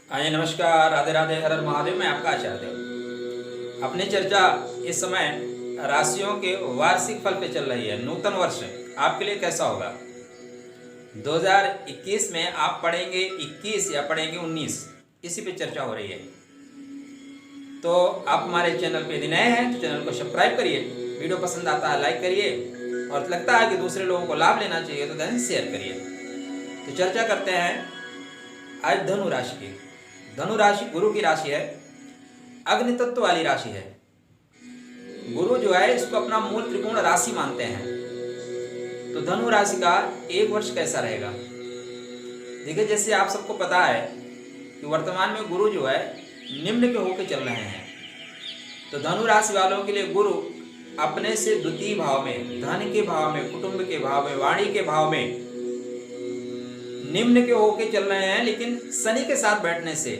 आइए नमस्कार, राधे राधे, हर हर महादेव। मैं आपका आचार्य देव। अपनी चर्चा इस समय राशियों के वार्षिक फल पे चल रही है। नूतन वर्ष आपके लिए कैसा होगा? 2021 में आप पढ़ेंगे 21 या पढ़ेंगे 19, इसी पे चर्चा हो रही है। तो आप हमारे चैनल पे यदि नए हैं तो चैनल को सब्सक्राइब करिए, वीडियो पसंद आता है लाइक करिए, और लगता है कि दूसरे लोगों को लाभ लेना चाहिए तो ध्यान शेयर करिए। तो चर्चा करते हैं आज धनु राशि की। धनु राशि गुरु की राशि है, अग्नि तत्व वाली राशि है। गुरु जो है इसको अपना मूल त्रिकोण राशि मानते हैं। तो धनु राशि का एक वर्ष कैसा रहेगा? देखिए, जैसे आप सबको पता है कि वर्तमान में गुरु जो है निम्न के होकर चल रहे हैं। तो धनु राशि वालों के लिए गुरु अपने से द्वितीय भाव में, धन के भाव में, कुटुंब के भाव में, वाणी के भाव में निम्न के होके चल रहे हैं, लेकिन शनि के साथ बैठने से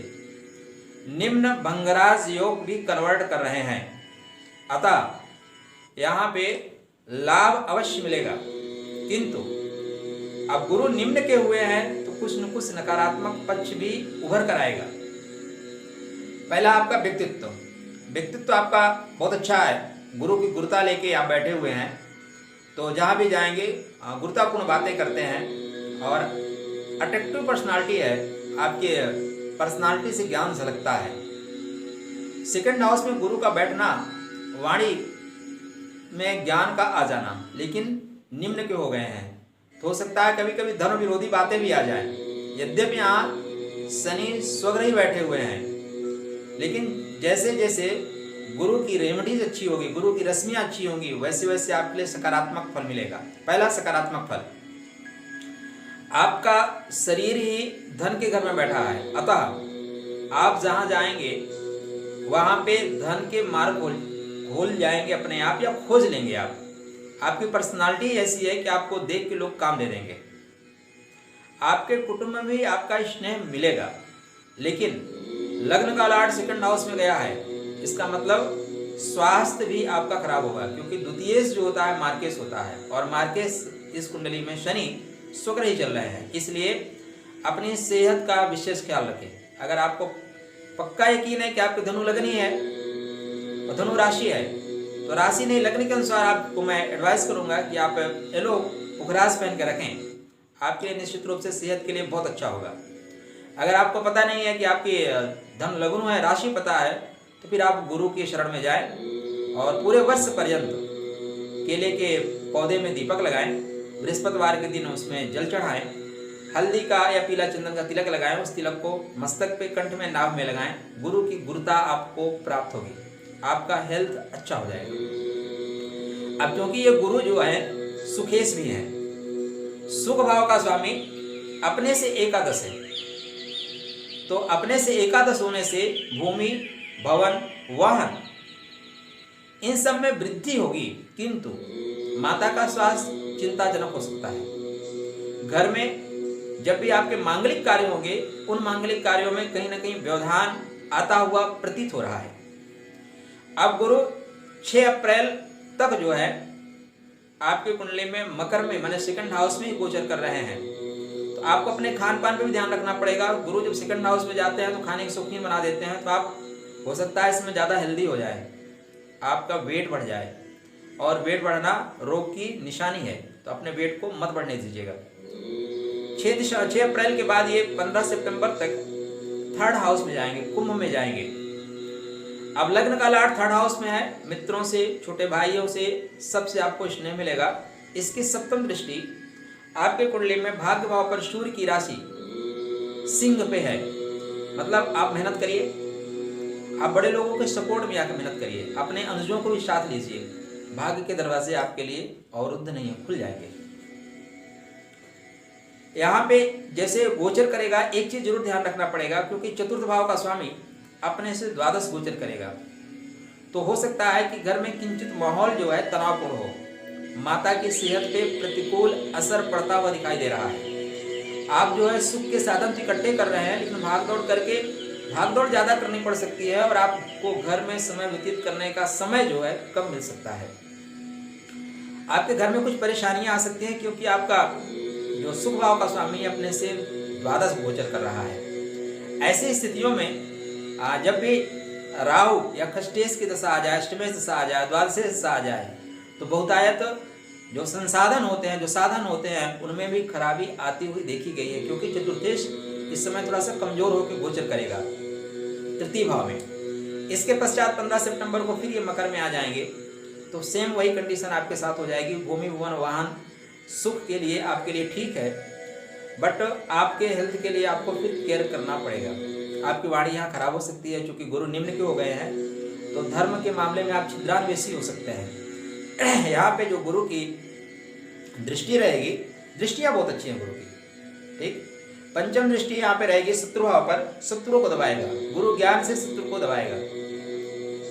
निम्न भंगराज योग भी कन्वर्ट कर रहे हैं। अतः यहाँ पे लाभ अवश्य मिलेगा, किंतु अब गुरु निम्न के हुए हैं तो कुछ न कुछ नकारात्मक पक्ष भी उभर कर आएगा। पहला आपका व्यक्तित्व आपका बहुत अच्छा है। गुरु की गुरुता लेके आप बैठे हुए हैं, तो जहाँ भी जाएंगे गुरुतापूर्ण बातें करते हैं और अट्रैक्टिव पर्सनालिटी है। आपके पर्सनालिटी से ज्ञान झलकता है। सेकंड हाउस में गुरु का बैठना, वाणी में ज्ञान का आ जाना, लेकिन निम्न के हो गए हैं तो हो सकता है कभी कभी धर्म विरोधी बातें भी आ जाएं। यद्यपि यहाँ शनि स्वग्रही बैठे हुए हैं, लेकिन जैसे जैसे गुरु की रेमेडीज अच्छी होगी, गुरु की रश्मियाँ अच्छी होंगी, वैसे वैसे आपके लिए सकारात्मक फल मिलेगा। पहला सकारात्मक फल, आपका शरीर ही धन के घर में बैठा है। अतः आप जहां जाएंगे वहां पे धन के मार्ग खोल जाएंगे अपने आप, या खोज लेंगे आप। आपकी पर्सनालिटी ऐसी है कि आपको देख के लोग काम दे देंगे। आपके कुटुंब में भी आपका स्नेह मिलेगा, लेकिन लग्न का लार्ड सेकंड हाउस में गया है, इसका मतलब स्वास्थ्य भी आपका खराब होगा, क्योंकि द्वितीय जो होता है मार्केश होता है, और मार्केश इस कुंडली में शनि स्वग्रही चल रहे हैं। इसलिए अपनी सेहत का विशेष ख्याल रखें। अगर आपको पक्का यकीन है कि आपकी धनु लग्न ही है और धनु राशि है, तो राशि नहीं लग्न के अनुसार आपको मैं एडवाइस करूंगा कि आप येलो पुखराज पहन के रखें। आपके लिए निश्चित रूप से सेहत के लिए बहुत अच्छा होगा। अगर आपको पता नहीं है कि आपकी धन लग्न है, राशि पता है, तो फिर आप गुरु की शरण में जाएं और पूरे वर्ष पर्यंत केले के पौधे में दीपक लगाएं, बृहस्पतिवार के दिन उसमें जल चढ़ाएं, हल्दी का या पीला चंदन का तिलक लगाएं, उस तिलक को मस्तक पे, कंठ में, नाभ में लगाएं। गुरु की गुरुता आपको प्राप्त होगी, आपका हेल्थ अच्छा हो जाएगा। अब क्योंकि ये गुरु जो है सुखेश भी है, सुख भाव का स्वामी अपने से एकादश है, तो अपने से एकादश होने से भूमि, भवन, वाहन, इन सब में वृद्धि होगी, किंतु माता का स्वास्थ्य चिंताजनक हो सकता है। घर में जब भी आपके मांगलिक कार्य होंगे, उन मांगलिक कार्यों में कहीं ना कहीं व्यवधान आता हुआ प्रतीत हो रहा है। अब गुरु 6 अप्रैल तक जो है आपके कुंडली में मकर में, माने सेकंड हाउस में ही गोचर कर रहे हैं। तो आपको अपने खान पान पे भी ध्यान रखना पड़ेगा। गुरु जब सेकंड हाउस में जाते हैं तो खाने के शौकीन बना देते हैं, तो आप हो सकता है इसमें ज़्यादा हेल्दी हो जाए, आपका वेट बढ़ जाए, और वेट बढ़ना रोग की निशानी है, तो अपने वेट को मत बढ़ने दीजिएगा। 6 अप्रैल के बाद ये 15 सितंबर तक थर्ड हाउस में जाएंगे, कुंभ में जाएंगे। अब लग्न का लार्ड थर्ड हाउस में है, मित्रों से, छोटे भाइयों से, सबसे आपको स्नेह मिलेगा। इसकी सप्तम दृष्टि आपके कुंडली में भाग्य भाव पर सूर्य की राशि सिंह पे है। मतलब आप मेहनत करिए, आप बड़े लोगों के सपोर्ट में आकर मेहनत करिए, अपने अनुजों को भी साथ लीजिए। भाग्य के दरवाजे आपके लिए अवरुद्ध नहीं है, खुल जाएंगे। यहाँ पे जैसे गोचर करेगा, एक चीज जरूर ध्यान रखना पड़ेगा, क्योंकि चतुर्थ भाव का स्वामी अपने से द्वादश गोचर करेगा, तो हो सकता है कि घर में किंचित माहौल जो है तनावपूर्ण हो, माता की सेहत पे प्रतिकूल असर पड़ता हुआ दिखाई दे रहा है। आप जो है सुख के साधन तो इकट्ठे कर रहे हैं, लेकिन भागदौड़ ज्यादा करनी पड़ सकती है, और आपको घर में समय व्यतीत करने का समय जो है कम मिल सकता है। आपके घर में कुछ परेशानियां आ सकती हैं, क्योंकि आपका जो सुख भाव का स्वामी अपने से द्वादश गोचर कर रहा है। ऐसी स्थितियों में जब भी राहु या खष्टेश की दशा आ जाए, अष्टमेश दशा आ जाए, द्वादशेश दशा आ जाए, तो बहुतायत जो संसाधन होते हैं, जो साधन होते हैं, उनमें भी खराबी आती हुई देखी गई है, क्योंकि चतुर्थेश इस समय थोड़ा सा कमजोर होकर गोचर करेगा तृतीय भाव में। इसके पश्चात 15 सितंबर को फिर ये मकर में आ जाएंगे, तो सेम वही कंडीशन आपके साथ हो जाएगी। भूमि भवन वाहन सुख के लिए आपके लिए ठीक है, बट आपके हेल्थ के लिए आपको फिर केयर करना पड़ेगा। आपकी वाणी यहाँ खराब हो सकती है, क्योंकि गुरु निम्न के हो गए हैं, तो धर्म के मामले में आप छिद्रान्वेषी हो सकते हैं। यहाँ पे जो गुरु की दृष्टि रहेगी, दृष्टियाँ बहुत अच्छी हैं गुरु की, ठीक। पंचम दृष्टि यहाँ पे रहेगी शत्रु भाव पर, शत्रु को दबाएगा, गुरु ज्ञान से शत्रु को दबाएगा।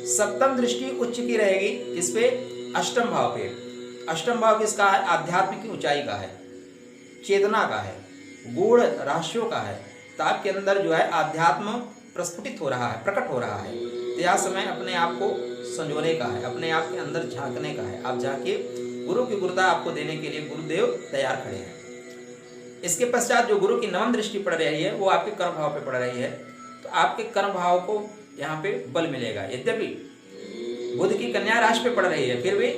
सप्तम दृष्टि उच्च की रहेगी, इस पे अष्टम भाव पे। अष्टम भाव किसका है? आध्यात्म की ऊंचाई का है, चेतना का है, गूढ़ रहस्यों का है। तो आपके अंदर जो है आध्यात्म प्रस्फुटित हो रहा है, प्रकट हो रहा है। तो यह समय अपने आप को संजोने का है, अपने आप के अंदर झांकने का है। आप झांकिए, गुरु की गुरुता आपको देने के लिए गुरुदेव तैयार खड़े हैं। इसके पश्चात जो गुरु की नवम दृष्टि पड़ रही है, वो आपके कर्म भाव पे पड़ रही है, तो आपके कर्म भाव को यहाँ पे बल मिलेगा। यद्यपि बुध की कन्या राशि पे पड़ रही है, फिर भी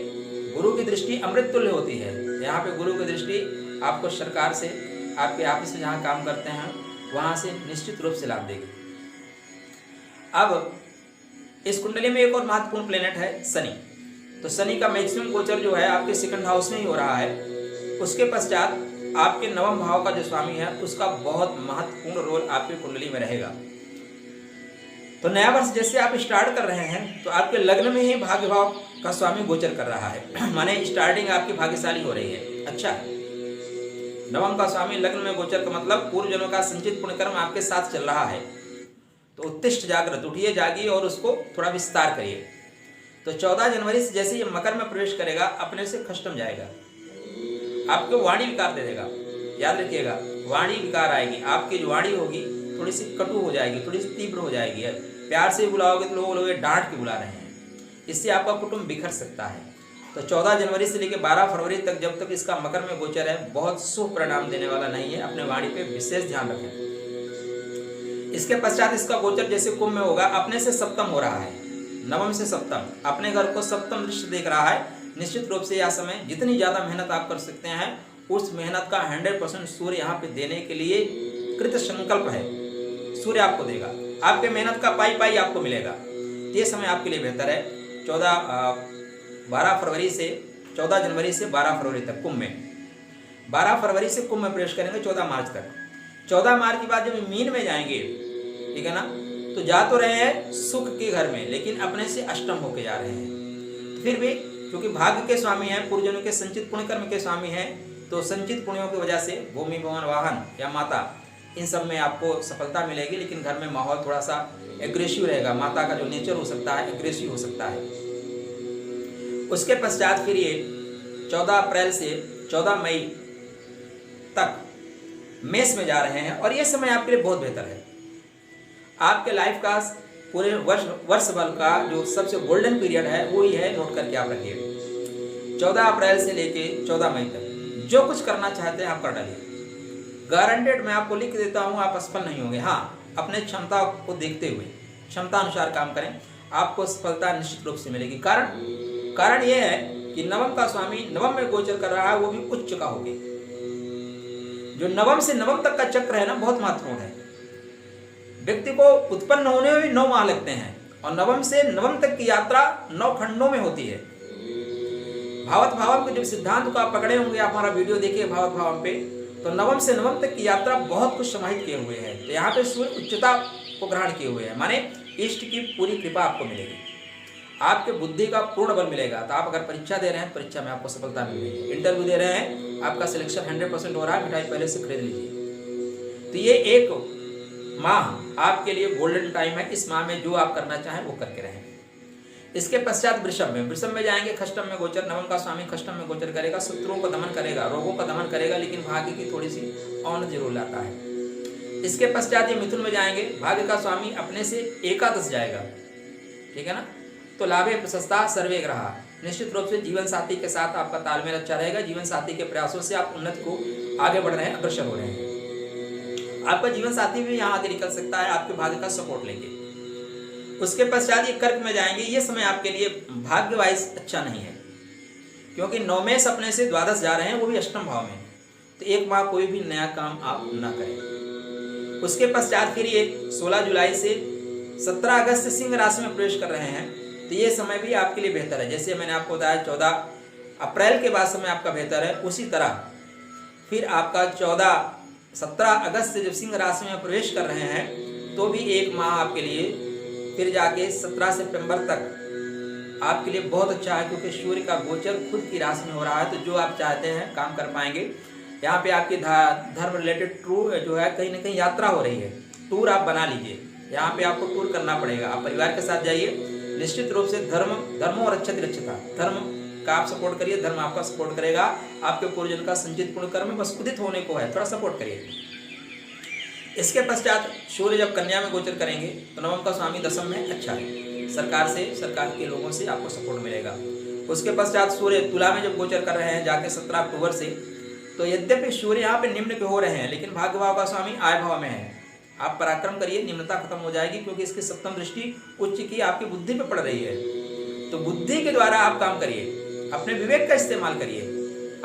गुरु की दृष्टि अमृत तुल्य होती है। यहाँ पे गुरु की दृष्टि आपको सरकार से, आपके ऑफिस में जहाँ काम करते हैं वहाँ से निश्चित रूप से लाभ देगी। अब इस कुंडली में एक और महत्वपूर्ण प्लेनेट है शनि। तो शनि का मैक्सिमम गोचर जो है आपके सेकंड हाउस में ही हो रहा है। उसके पश्चात आपके नवम भाव का जो स्वामी है, उसका बहुत महत्वपूर्ण रोल आपकी कुंडली में रहेगा। तो नया वर्ष जैसे आप स्टार्ट कर रहे हैं, तो आपके लग्न में ही भाग्य भाव का स्वामी गोचर कर रहा है, माने स्टार्टिंग आपकी भाग्यशाली हो रही है। अच्छा, नवम का स्वामी लग्न में गोचर का मतलब पूर्व जन्म का संचित पुण्यकर्म आपके साथ चल रहा है। तो उत्तिष्ठ जागृत, उठिए जागिए और उसको थोड़ा विस्तार करिए। तो 14 जनवरी से जैसे ये मकर में प्रवेश करेगा, अपने से खष्टम जाएगा, आपको वाणी विकार दे देगा। याद रखिएगा, वाणी विकार आएगी, आपकी जो वाणी होगी थोड़ी सी कटु हो जाएगी, थोड़ी सी तीव्र हो जाएगी। प्यार से बुलाओगे तो लोग बोलोगे डांट के बुला रहे हैं, इससे आपका कुटुंब बिखर सकता है। तो 14 जनवरी से लेकर 12 फरवरी तक, जब तक इसका मकर में गोचर है, बहुत शुभ परिणाम देने वाला नहीं है। अपने वाणी पे विशेष ध्यान रखें। इसके पश्चात इसका गोचर जैसे कुंभ में होगा, अपने से सप्तम हो रहा है, नवम से सप्तम, अपने घर को सप्तम दृष्टि देख रहा है। निश्चित रूप से यह समय जितनी ज्यादा मेहनत आप कर सकते हैं, उस मेहनत का 100% सूर्य यहाँ पे देने के लिए कृत संकल्प है। सूर्य आपको देगा, आपके मेहनत का पाई पाई आपको मिलेगा। ये समय आपके लिए बेहतर है। 12 फरवरी से 14 जनवरी से 12 फरवरी तक कुंभ में, 12 फरवरी से कुंभ में प्रवेश करेंगे 14 मार्च तक। 14 मार्च के बाद जब मीन में जाएंगे, ठीक है ना, तो जा तो रहे हैं सुख के घर में, लेकिन अपने से अष्टम होके जा रहे हैं। फिर भी क्योंकि भाग्य के स्वामी हैं, पूर्वजन्म के संचित पुण्य कर्म के स्वामी हैं, तो संचित पुण्यों की वजह से भूमि भवन वाहन या माता, इन सब में आपको सफलता मिलेगी। लेकिन घर में माहौल थोड़ा सा एग्रेसिव रहेगा, माता का जो नेचर हो सकता है एग्रेसिव हो सकता है। उसके पश्चात फिर ये 14 अप्रैल से 14 मई तक मेष में जा रहे हैं, और ये समय आपके लिए बहुत बेहतर है। आपके लाइफ का पूरे वर्ष भर का जो सबसे गोल्डन पीरियड है वो ही है, नोट करके आप रखिए। 14 अप्रैल से लेके 14 मई तक जो कुछ करना चाहते हैं आप कर डालिए। गारंटेड मैं आपको लिख देता हूँ, आप असफल नहीं होंगे। हाँ, अपने क्षमता को देखते हुए क्षमता अनुसार काम करें, आपको सफलता निश्चित रूप से मिलेगी। कारण यह है कि नवम का स्वामी नवम में गोचर कर रहा है, वो भी उच्च का होगी। जो नवम से नवम तक का चक्र है ना, बहुत महत्वपूर्ण है। व्यक्ति को उत्पन्न होने में भी 9 माह लगते हैं, और नवम से नवम तक की यात्रा 9 खंडों में होती है। भावत भावम के जब सिद्धांत को आप पकड़े होंगे, आप हमारा वीडियो देखिए भावत भावम पे, तो नवम से नवम तक की यात्रा बहुत कुछ समाहित किए हुए हैं। तो यहाँ पे सूर्य उच्चता को ग्रहण किए हुए हैं, माने इष्ट की पूरी कृपा आपको मिलेगी, आपके बुद्धि का पूर्ण बल मिलेगा। तो आप अगर परीक्षा दे रहे हैं, परीक्षा में आपको सफलता मिल रही है। इंटरव्यू दे रहे हैं, आपका सिलेक्शन 100% हो रहा है, मिठाई पहले से खरीद लीजिए। तो ये एक माह आपके लिए गोल्डन टाइम है। इस माह में जो आप करना चाहें वो करके रहें। इसके पश्चात वृषभ में जाएंगे, खष्टम में गोचर, नवम का स्वामी खष्टम में गोचर करेगा, शत्रुओं को दमन करेगा, रोगों का दमन करेगा, लेकिन भाग्य की थोड़ी सी ऑन जरूर लाता है। इसके पश्चात ये मिथुन में जाएंगे, भाग्य का स्वामी अपने से एकादश जाएगा, ठीक है ना। तो लाभे प्रशस्ता सर्वे ग्रहा, निश्चित रूप से जीवन साथी के साथ आपका तालमेल अच्छा रहेगा। जीवन साथी के प्रयासों से आप उन्नति को आगे बढ़ रहे हैं, अग्रसर हो रहे हैं। आपका जीवन साथी भी यहाँ आगे निकल सकता है आपके भाग्य का सपोर्ट लेके। उसके पश्चात ये कर्क में जाएंगे। ये समय आपके लिए भाग्य वाइज अच्छा नहीं है, क्योंकि नौमेश अपने से द्वादश जा रहे हैं, वो भी अष्टम भाव में। तो एक माह कोई भी नया काम आप ना करें। उसके पश्चात फिर ये 16 जुलाई से 17 अगस्त से सिंह राशि में प्रवेश कर रहे हैं। तो ये समय भी आपके लिए बेहतर है। जैसे मैंने आपको बताया 14 अप्रैल के बाद समय आपका बेहतर है, उसी तरह फिर आपका 17 अगस्त से जब सिंह राशि में प्रवेश कर रहे हैं तो भी एक माह आपके लिए फिर जाके 17 सितंबर तक आपके लिए बहुत अच्छा है, क्योंकि सूर्य का गोचर खुद की राशि में हो रहा है। तो जो आप चाहते हैं काम कर पाएंगे। यहाँ पे आपकी धर्म रिलेटेड टूर जो है कहीं ना कहीं यात्रा हो रही है, टूर आप बना लीजिए। यहाँ पे आपको टूर करना पड़ेगा, आप परिवार के साथ जाइए। निश्चित रूप से धर्म और रक्षति रक्षता, धर्म का आप सपोर्ट करिए, धर्म आपका सपोर्ट करेगा। आपके पूर्वजन का संचित पुण्य कर्म में बस उदित होने को है, थोड़ा सपोर्ट करिए। इसके पश्चात सूर्य जब कन्या में गोचर करेंगे तो नवम का स्वामी दशम में अच्छा है, सरकार के लोगों से आपको सपोर्ट मिलेगा। उसके पश्चात सूर्य तुला में जब गोचर कर रहे हैं जाके 17 अक्टूबर से, तो यद्यपि सूर्य यहाँ पे निम्न पे हो रहे हैं, लेकिन भाग्य भाव का स्वामी आय भाव में है। आप पराक्रम करिए, निम्नता खत्म हो जाएगी, क्योंकि इसकी सप्तम दृष्टि उच्च की आपकी बुद्धि पे पड़ रही है। तो बुद्धि के द्वारा आप काम करिए, अपने विवेक का इस्तेमाल करिए।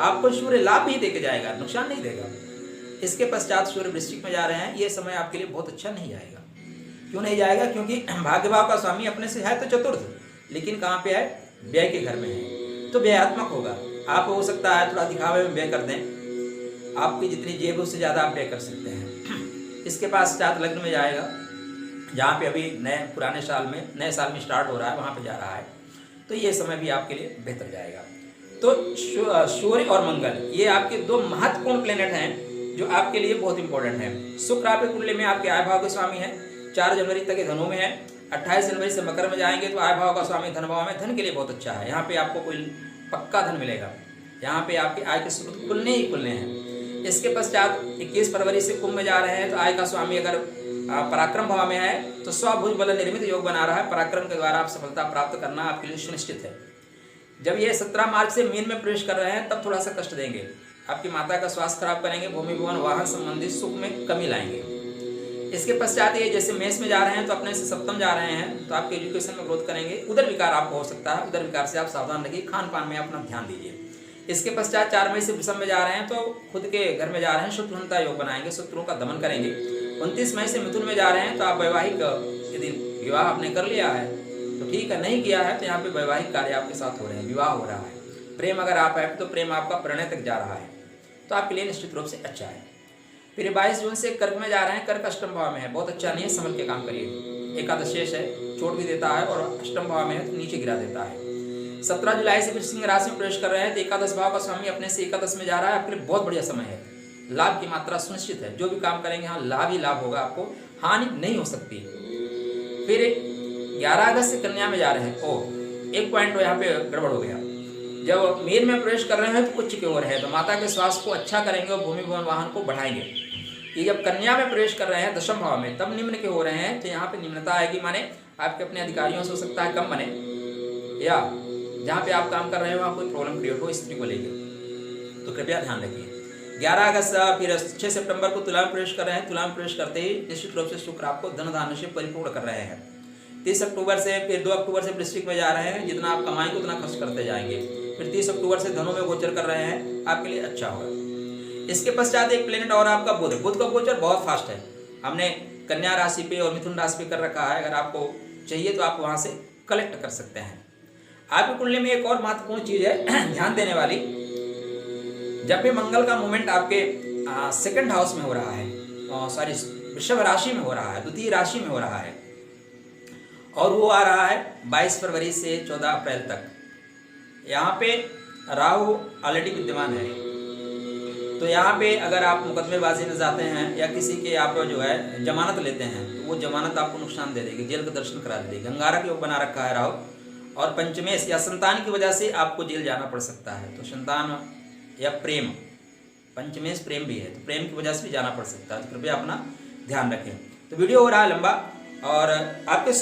आपको सूर्य लाभ भी देके जाएगा, नुकसान नहीं देगा। इसके पश्चात सूर्य वृश्चिक में जा रहे हैं। ये समय आपके लिए बहुत अच्छा नहीं जाएगा। क्यों नहीं जाएगा? क्योंकि भाग्य भाव का स्वामी अपने से है तो चतुर्थ, लेकिन कहाँ पे है? व्यय के घर में है, तो व्ययात्मक होगा। आप हो सकता है थोड़ा दिखावे में व्यय कर दें, आपकी जितनी जेब उससे ज़्यादा आप व्यय कर सकते हैं। इसके पश्चात लग्न में जाएगा, जहाँ पे अभी पुराने साल में स्टार्ट हो रहा है, वहाँ पे जा रहा है। तो ये समय भी आपके लिए बेहतर जाएगा। तो सूर्य और मंगल ये आपके दो महत्वपूर्ण प्लेनेट हैं जो आपके लिए बहुत इंपॉर्टेंट है। शुक्र आपके कुंडली में आपके आय भाव के स्वामी है, 4 जनवरी तक ये धनु में है। 28 जनवरी से मकर में जाएंगे तो आय भाव का स्वामी धन भाव में, धन के लिए बहुत अच्छा है। यहाँ पे आपको कोई पक्का धन मिलेगा, यहाँ पे आपके आय के स्रोत खुलने ही खुलने हैं। इसके पश्चात 21 फरवरी से कुंभ में जा रहे हैं, तो आय का स्वामी अगर पराक्रम भाव में है तो स्वभुज बल निर्मित योग बना रहा है। पराक्रम के द्वारा आप सफलता प्राप्त करना आपके लिए सुनिश्चित है। जब ये 17 मार्च से मीन में प्रवेश कर रहे हैं तब थोड़ा सा कष्ट देंगे, आपकी माता का स्वास्थ्य खराब करेंगे, भूमि भवन वाहन संबंधित सुख में कमी लाएंगे। इसके पश्चात ये जैसे मेष में जा रहे हैं तो अपने से सप्तम जा रहे हैं, तो आपके एजुकेशन में ग्रोथ करेंगे। उदर विकार आपको हो सकता है, उदर विकार से आप सावधान रहिए, खान पान में अपना ध्यान दीजिए। इसके पश्चात 4 मई से वृषभ में जा रहे हैं, तो खुद के घर में जा रहे हैं, शत्रुहंता योग बनाएंगे, शत्रुओं का दमन करेंगे। 29 मई से मिथुन में जा रहे हैं, तो आप वैवाहिक यदि विवाह आपने कर लिया है तो ठीक है, नहीं किया है तो यहाँ पे वैवाहिक कार्य आपके साथ हो रहे हैं, विवाह हो रहा है। प्रेम अगर आप है तो प्रेम आपका प्रणय तक जा रहा है, तो आपके लिए निश्चित रूप से अच्छा है। फिर 22 जून से कर्क में जा रहे हैं, कर्क अष्टम भाव में है, बहुत अच्छा नहीं है, संभल के काम करिए। एकादश शेष है, चोट भी देता है, और अष्टम भाव में है तो नीचे गिरा देता है। 17 जुलाई से फिर सिंह राशि में प्रवेश कर रहे हैं, तो एकादश भाव का स्वामी अपने से एकादश में जा रहा है, आपके लिए बहुत बढ़िया समय है। लाभ की मात्रा सुनिश्चित है, जो भी काम करेंगे हाँ लाभ ही लाभ होगा, आपको हानि नहीं हो सकती। फिर 11 अगस्त से कन्या में जा रहे हैं। ओह, एक पॉइंट यहाँ पे गड़बड़ हो गया। जब मीन में प्रवेश कर रहे हैं तो उच्च की ओर है, तो माता के स्वास्थ्य को अच्छा करेंगे और भूमि भवन वाहन को बढ़ाएंगे। ये जब कन्या में प्रवेश कर रहे हैं दशम भाव में, तब निम्न के हो रहे हैं, तो यहाँ पे निम्नता आएगी, माने आपके अपने अधिकारियों से हो सकता है कम बने, या जहाँ पे आप काम कर रहे हो वहाँ कोई प्रॉब्लम क्रिएट हो स्त्री को लेकर, तो कृपया ध्यान रखिए। 11 अगस्त फिर 6 सितंबर को तुला में प्रवेश कर रहे हैं। तुला में प्रवेश करते ही निश्चित रूप से शुक्र आपको धन धान्य से परिपूर्ण कर रहे हैं। 30 अक्टूबर से फिर 2 अक्टूबर से वृश्चिक में जा रहे हैं, जितना आप कमाएंगे उतना खर्च करते जाएंगे। फिर 30 अक्टूबर से धनु में गोचर कर रहे हैं, आपके लिए अच्छा होगा। इसके पश्चात एक प्लेनेट और आपका बुध, बुध का गोचर बहुत फास्ट है, हमने कन्या राशि पे और मिथुन राशि पे कर रखा है, अगर आपको चाहिए तो आप वहाँ से कलेक्ट कर सकते हैं। आपकी कुंडली में एक और महत्वपूर्ण चीज है ध्यान देने वाली, जब भी मंगल का मूवमेंट आपके सेकंड हाउस में हो रहा है, सॉरी वृषभ राशि में हो रहा है, द्वितीय राशि में हो रहा है, और वो आ रहा है 22 फरवरी से 14 अप्रैल तक। यहाँ पे राहु ऑलरेडी विद्यमान है, तो यहाँ पे अगर आप मुकदमेबाजी में जाते हैं या किसी के आप जो है जमानत लेते हैं, तो वो जमानत आपको नुकसान दे देगी, जेल का दर्शन करा देगी। अंगारक योग बना रखा है राहु, और पंचमेश या संतान की वजह से आपको जेल जाना पड़ सकता है। तो संतान या प्रेम, पंचमेश प्रेम भी है, तो प्रेम की वजह से भी जाना पड़ सकता है, तो कृपया अपना ध्यान रखें। तो वीडियो हो रहा है लंबा, और आपके